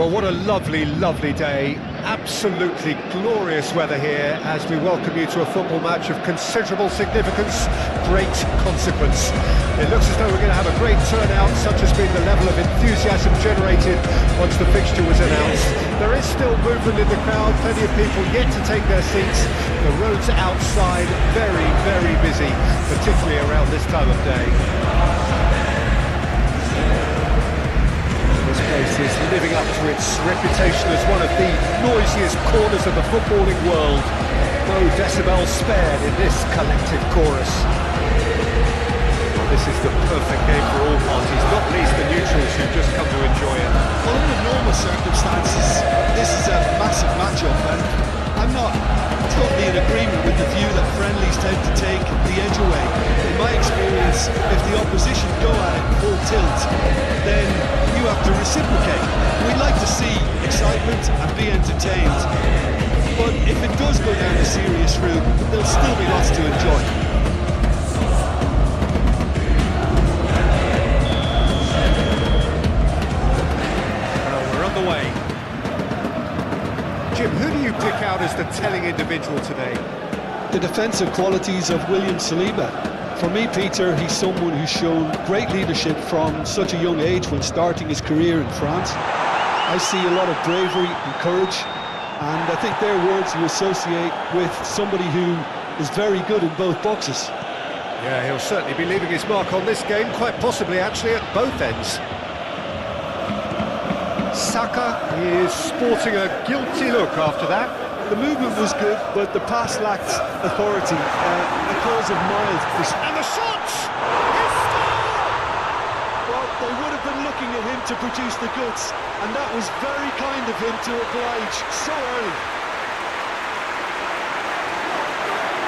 Well, what a lovely, lovely day. Absolutely glorious weather here as we welcome you to a football match of considerable significance, great consequence. It looks as though we're going to have a great turnout, such has been the level of enthusiasm generated once the fixture was announced. There is still movement in the crowd, plenty of people yet to take their seats. The roads outside very, very busy, particularly around this time of day. This place is living up to its reputation as one of the noisiest corners of the footballing world. No decibel spared in this collective chorus. Well, this is the perfect game for all parties, not least the neutrals who've just come to enjoy it. Well, under normal circumstances, this is a massive matchup, and I'm not totally in agreement with the view that friendlies tend to take the edge away. In my experience, if the opposition go at it full tilt, then you have to reciprocate. We'd like to see excitement and be entertained, but if it does go down a serious route, there'll still be lots to enjoy. We're on the way. Jim, who do you pick out as the telling individual today? The defensive qualities of William Saliba. For me, Peter, he's someone who's shown great leadership from such a young age when starting his career in France. I see a lot of bravery and courage, and I think they're words you associate with somebody who is very good in both boxes. Yeah, he'll certainly be leaving his mark on this game, quite possibly actually at both ends. Saka is sporting a guilty look after that. The movement was good, but the pass lacked authority. A cause of mild. And the shots! His score! Well, they would have been looking at him to produce the goods, and that was very kind of him to oblige so early.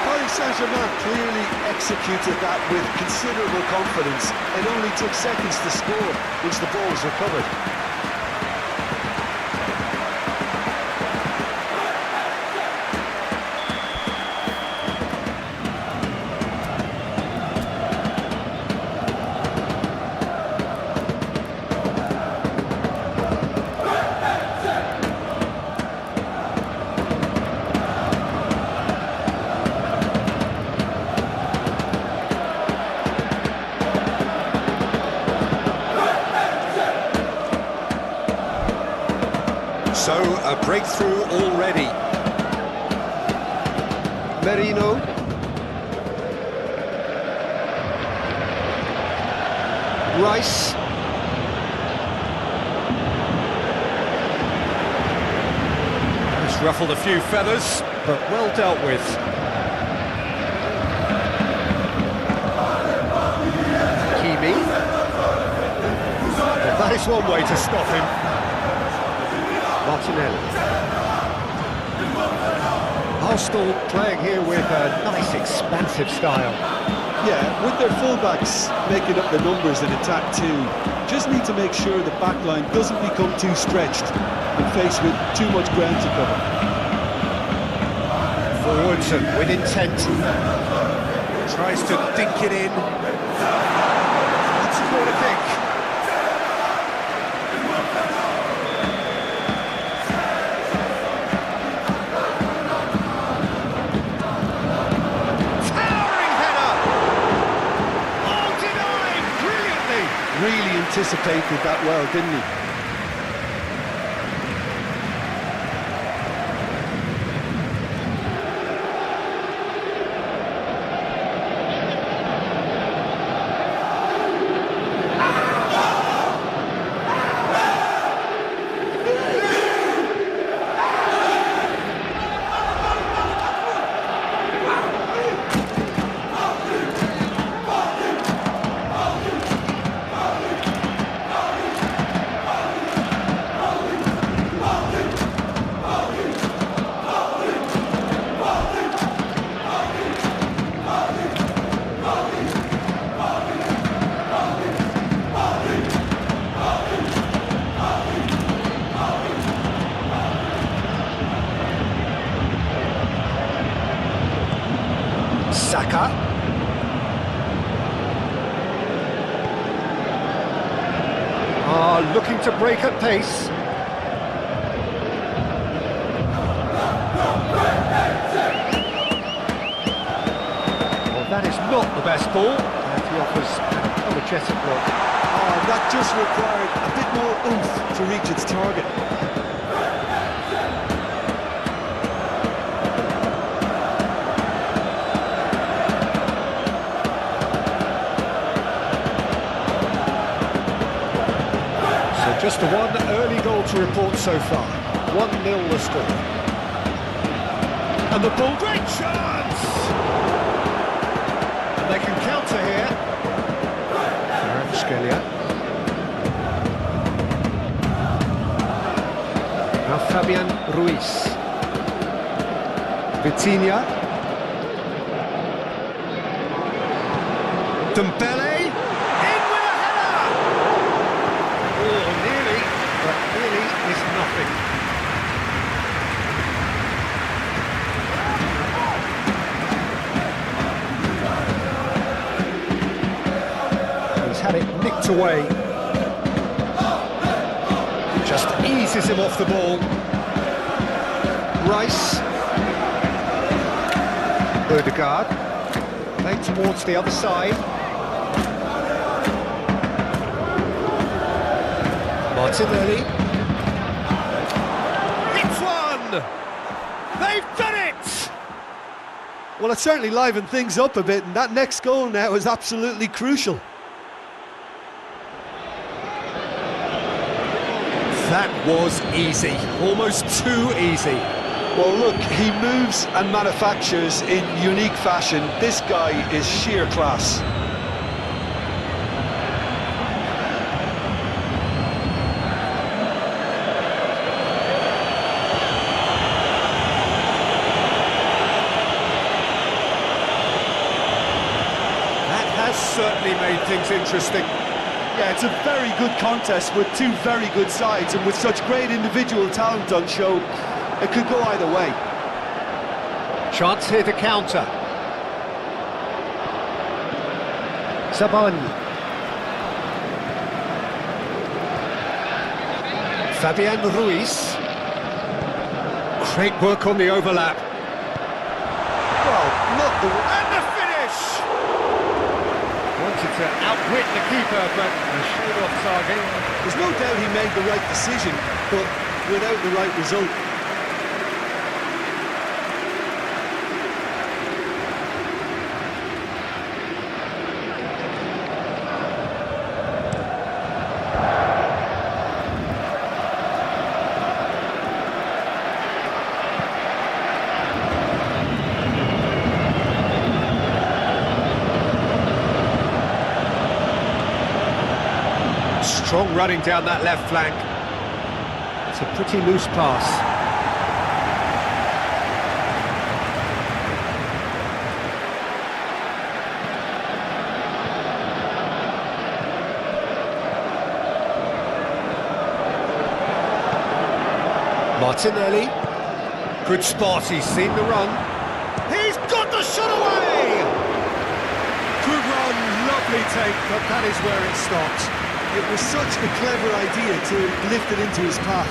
Paris Saint-Germain clearly executed that with considerable confidence. It only took seconds to score once the ball was recovered. So, a breakthrough already. Merino. Rice. It's ruffled a few feathers, but well dealt with. Kimi. Well, that is one way to stop him. Martinelli. Arsenal playing here with a nice expansive style. Yeah, with their fullbacks making up the numbers in attack too, just need to make sure the backline doesn't become too stretched and faced with too much ground to cover. Forwards and with intent. Tries to dink it in. That's a corner kick. Really anticipated that well, didn't he? Saka. Looking to break at pace. not the best ball, and he offers an apologetic look. Oh, that just required a bit more oomph to reach its target. So just the one early goal to report so far. 1-0 the score. And the ball, great chance! And they can counter here. Scalia. Now Fabian Ruiz. Vitinha. Dembele. In with a header! Oh, nearly, but nearly is nothing. Had it nicked away. Just eases him off the ball. Rice. Odegaard. Played towards the other side. Martinelli. It's one! They've done it! Well, it certainly livened things up a bit, and that next goal now is absolutely crucial. That was easy, almost too easy. Well, look, he moves and manufactures in unique fashion. This guy is sheer class. That has certainly made things interesting. Yeah, it's a very good contest with two very good sides, and with such great individual talent on show, it could go either way. Chance here to counter. Sabani. Fabian Ruiz. Great work on the overlap. Well, not the... And the finish! Wanted to outwit the keeper, but short off target. There's no doubt he made the right decision, but without the right result. Strong running down that left flank. It's a pretty loose pass. Martinelli. Good spot, he's seen the run. He's got the shot away! Good run, lovely take, but that is where it stopped. It was such a clever idea to lift it into his path.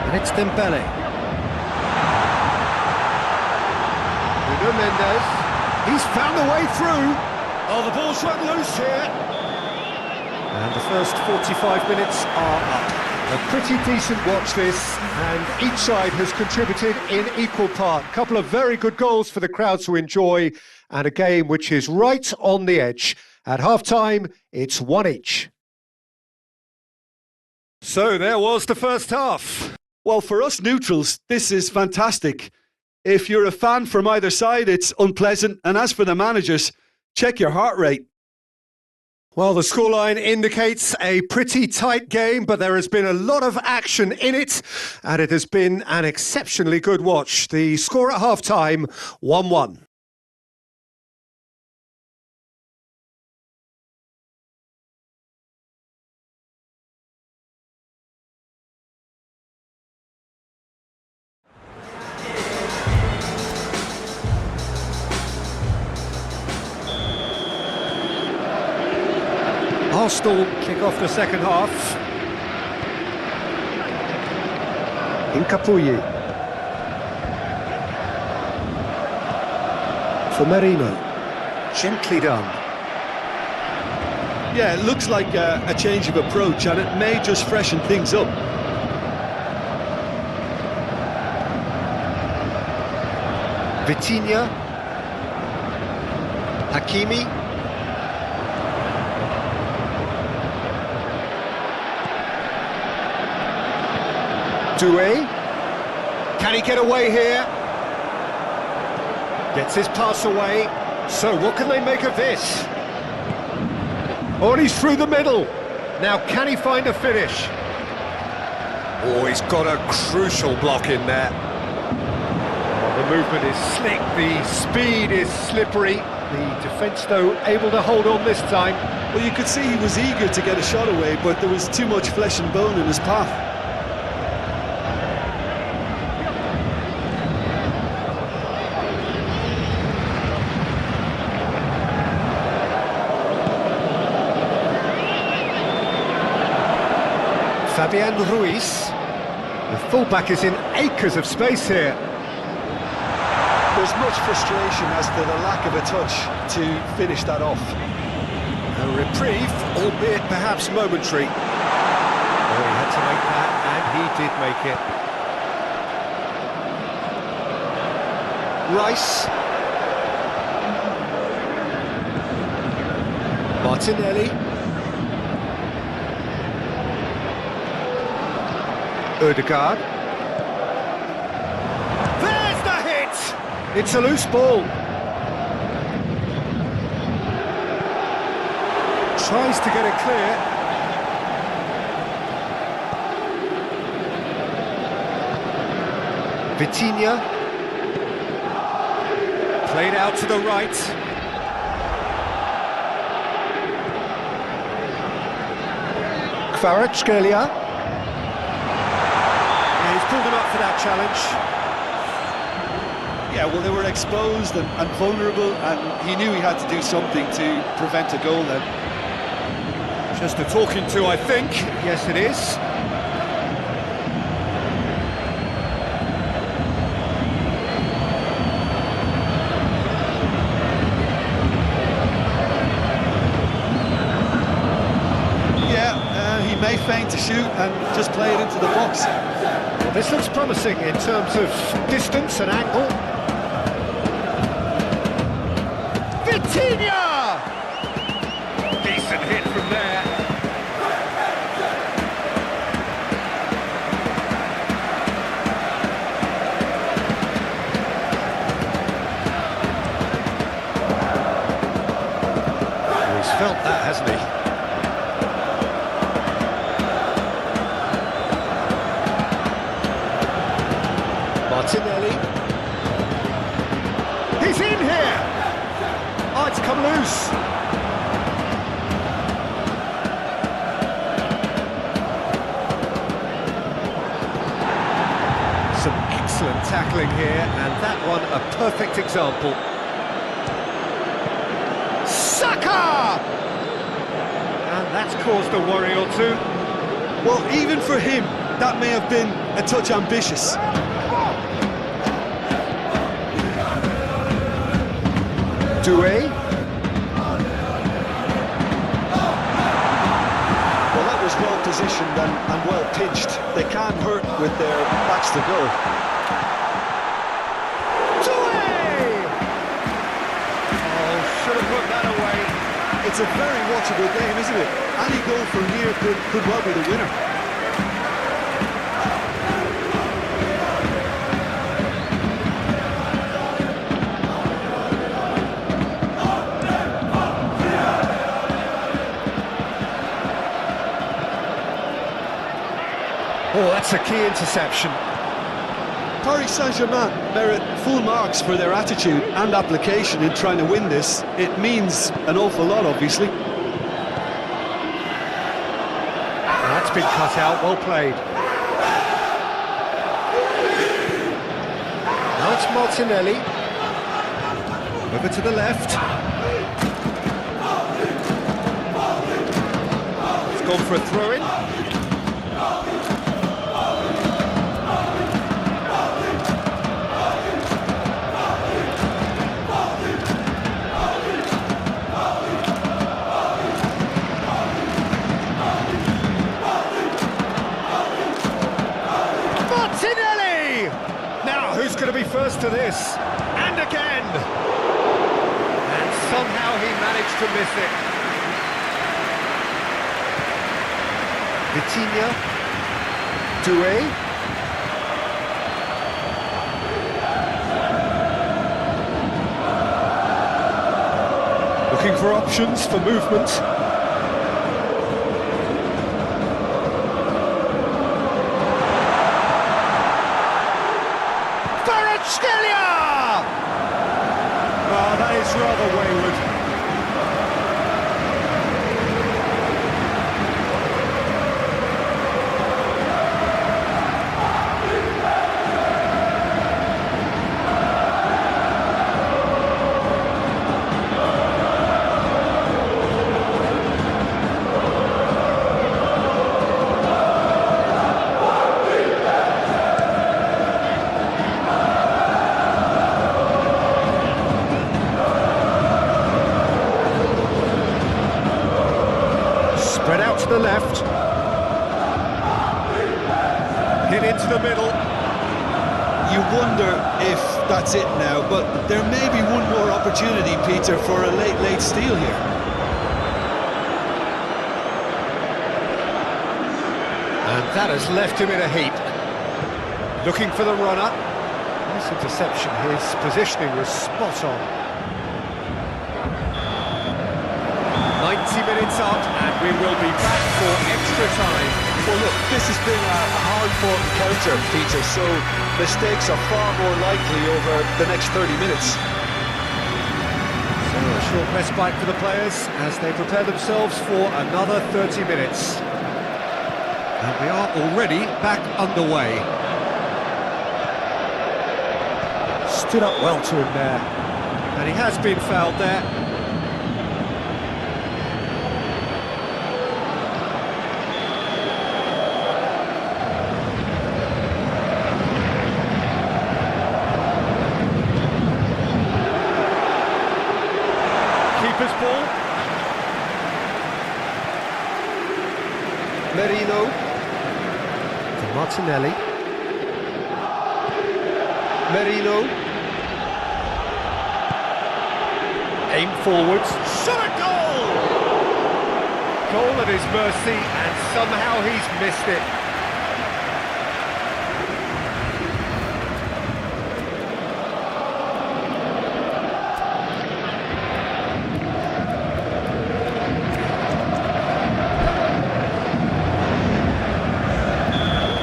And it's Dembele. Nuno Mendes. He's found a way through. Oh, the ball's run loose here. And the first 45 minutes are up. A pretty decent watch this, and each side has contributed in equal part. A couple of very good goals for the crowd to enjoy, and a game which is right on the edge. At half-time, it's 1 each. So there was the first half. Well, for us neutrals, this is fantastic. If you're a fan from either side, it's unpleasant. And as for the managers, check your heart rate. Well, the scoreline indicates a pretty tight game, but there has been a lot of action in it, and it has been an exceptionally good watch. The score at half-time, 1-1. Arsenal kick off the second half. Incapuyi. For Merino. Gently done. Yeah, it looks like a change of approach, and it may just freshen things up. Vitinha. Hakimi. Doué. Can he get away here? Gets his pass away. So what can they make of this? Oh, and he's through the middle. Now can he find a finish? Oh, he's got a crucial block in there. Oh, the movement is slick, the speed is slippery. The defence, though, able to hold on this time. Well, you could see he was eager to get a shot away, but there was too much flesh and bone in his path. Fabian Ruiz. The fullback is in acres of space here. There's much frustration as to the lack of a touch to finish that off. A reprieve, albeit perhaps momentary. Oh, he had to make that, and he did make it. Rice. Martinelli. Ødegaard. There's the hit! It's a loose ball. Tries to get it clear. Vitinha. Played out to the right. Kvaratskhelia. He's pulled him up for that challenge. Yeah, well, they were exposed and vulnerable, and he knew he had to do something to prevent a goal then. Just a talking to, I think. Yes, it is. Yeah, he may feign to shoot and just play it into the box. Well, this looks promising in terms of distance and angle. Vitinha! Decent hit from there. Oh, he's felt that, hasn't he? Martinelli. He's in here! Oh, it's come loose. Some excellent tackling here, and that one a perfect example. Saka! And that's caused a worry or two. Well, even for him, that may have been a touch ambitious. Doué. Well, that was well positioned and well pitched. They can't hurt with their backs to goal. Doué! Oh, should have put that away. It's a very watchable game, isn't it? Any goal from here could well be the winner. Oh, that's a key interception. Paris Saint-Germain merit full marks for their attitude and application in trying to win this. It means an awful lot, obviously. That's been cut out, well played. Now it's Martinelli. Over to the left. It's gone for a throw-in. Who's going to be first to this? And again! And somehow he managed to miss it. Vitinha. Doué. Looking for options for movement. Oh, that is rather wayward. Spread out to the left. Hit into the middle. You wonder if that's it now, but there may be one more opportunity, Peter, for a late steal here. And that has left him in a heap. Looking for the runner. Nice interception. His positioning was spot on. 90 minutes up, and we will be back for extra time. Well, look, this has been a hard-fought encounter, Peter, so mistakes are far more likely over the next 30 minutes. So a short respite for the players as they prepare themselves for another 30 minutes. And we are already back underway. Stood up well to him there. And he has been fouled there. Keeper's ball. Merino. To Martinelli. Merino. Aim forwards. Shot a goal! Goal at his mercy, and somehow he's missed it.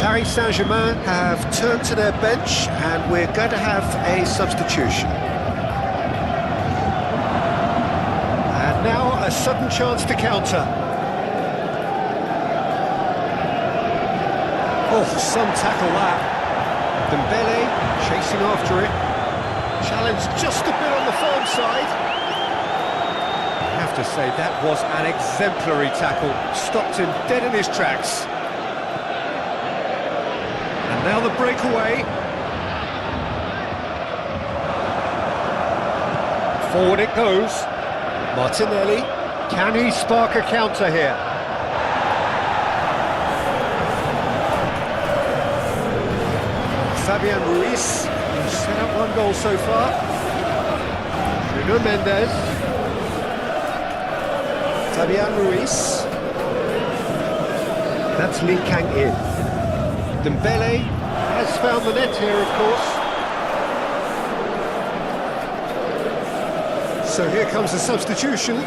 Paris Saint-Germain have turned to their bench, and we're going to have a substitution. And now a sudden chance to counter. Oh, some tackle that. Dembele chasing after it. Challenge just a bit on the firm side. I have to say, that was an exemplary tackle. Stopped him dead in his tracks. And now the breakaway. Forward it goes. Martinelli. Can he spark a counter here? Fabian Ruiz. He's set up one goal so far. Bruno Mendes. Fabian Ruiz. That's Lee Kang-in. Dembele has found the net here, of course. So here comes the substitution.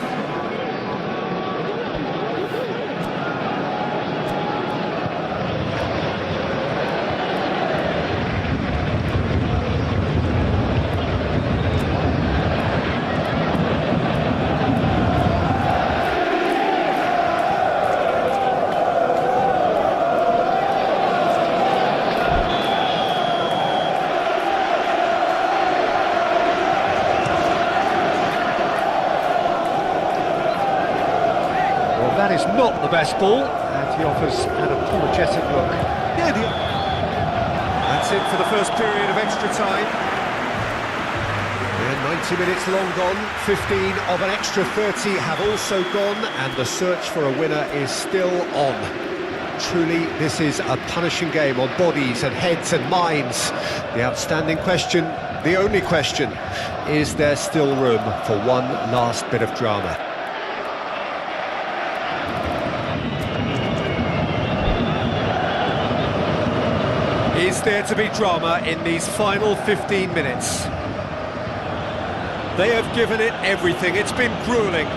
That is not the best ball, and he offers an apologetic look. Yeah, that's it for the first period of extra time. Yeah, 90 minutes long gone, 15 of an extra 30 have also gone, and the search for a winner is still on. truly, this is a punishing game on bodies and heads and minds. The outstanding question, the only question, is there still room for one last bit of drama? Is there to be drama in these final 15 minutes? They have given it everything, it's been gruelling,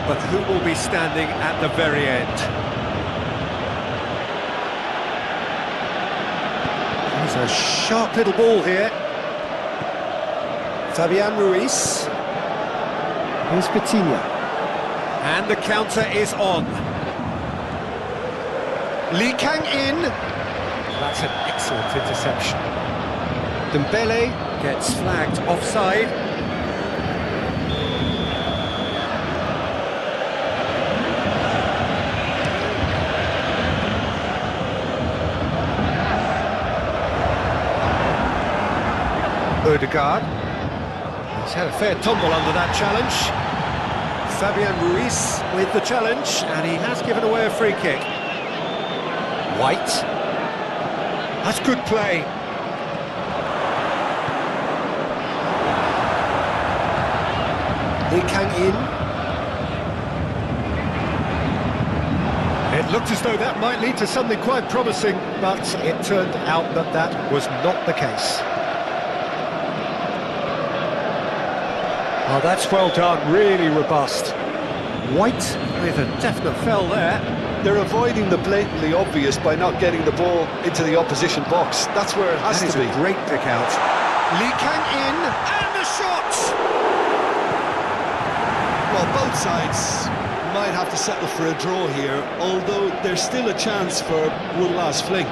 but who will be standing at the very end? There's a sharp little ball here. Fabian Ruiz. Here's Coutinho. And the counter is on. Lee Kang-in. That's an excellent interception. Dembele gets flagged offside. Odegaard. He's had a fair tumble under that challenge. Fabian Ruiz with the challenge, and he has given away a free kick. White. That's good play. Lee Kang-in. It looked as though that might lead to something quite promising, but it turned out that that was not the case. Oh, that's well done, really robust. White with a definite fell there. They're avoiding the blatantly obvious by not getting the ball into the opposition box. That's where it has to be. That is a great pick out. Lee Kang-in, and the shot! Well, both sides might have to settle for a draw here, although there's still a chance for one last fling.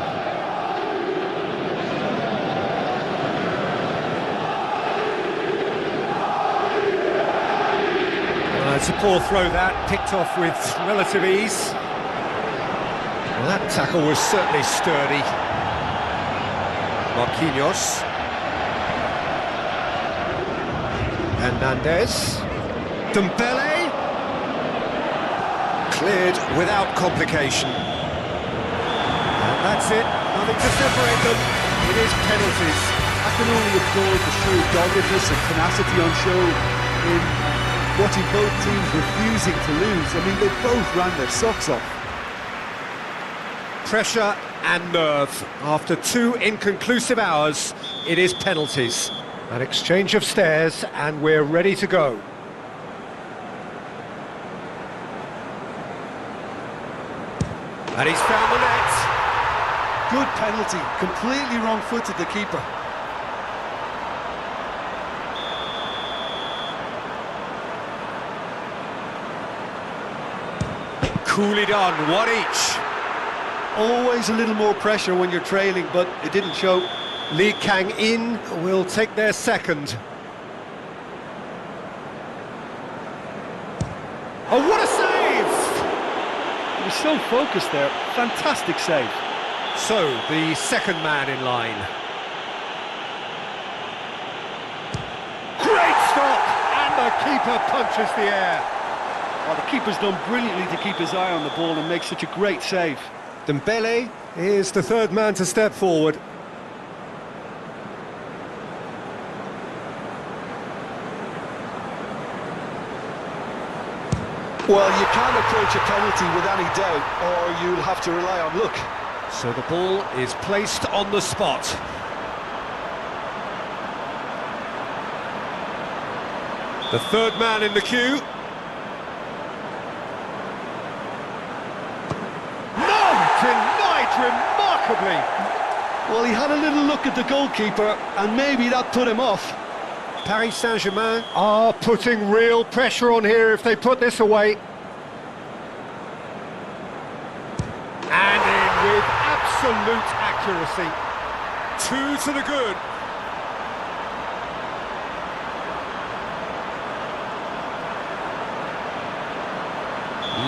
It's a poor throw that, picked off with relative ease. Well, that tackle was certainly sturdy. Marquinhos. Hernandez. Dembele. Cleared without complication. And that's it, nothing to separate them. It is penalties. I can only applaud the sheer doggedness and tenacity on show in watching both teams refusing to lose. I mean, they both ran their socks off. Pressure and nerve. After 2 inconclusive hours, it is penalties. An exchange of stares, and we're ready to go. And he's found the net. Good penalty, completely wrong-footed the keeper. Coolly done, one each. Always a little more pressure when you're trailing, but it didn't show. Lee Kang-in will take their second. Oh, what a save! He was so focused there, fantastic save. So, the second man in line. Great stop! And the keeper punches the air. Well, the keeper's done brilliantly to keep his eye on the ball and make such a great save. Dembele is the third man to step forward. Well, you can't approach a penalty with any doubt, or you'll have to rely on luck. So the ball is placed on the spot. The third man in the queue. Denied remarkably. Well, he had a little look at the goalkeeper, and maybe that put him off. Paris Saint-Germain are putting real pressure on here if they put this away. And in with absolute accuracy. 2 to the good.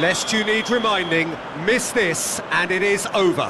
Lest you need reminding, miss this and it is over.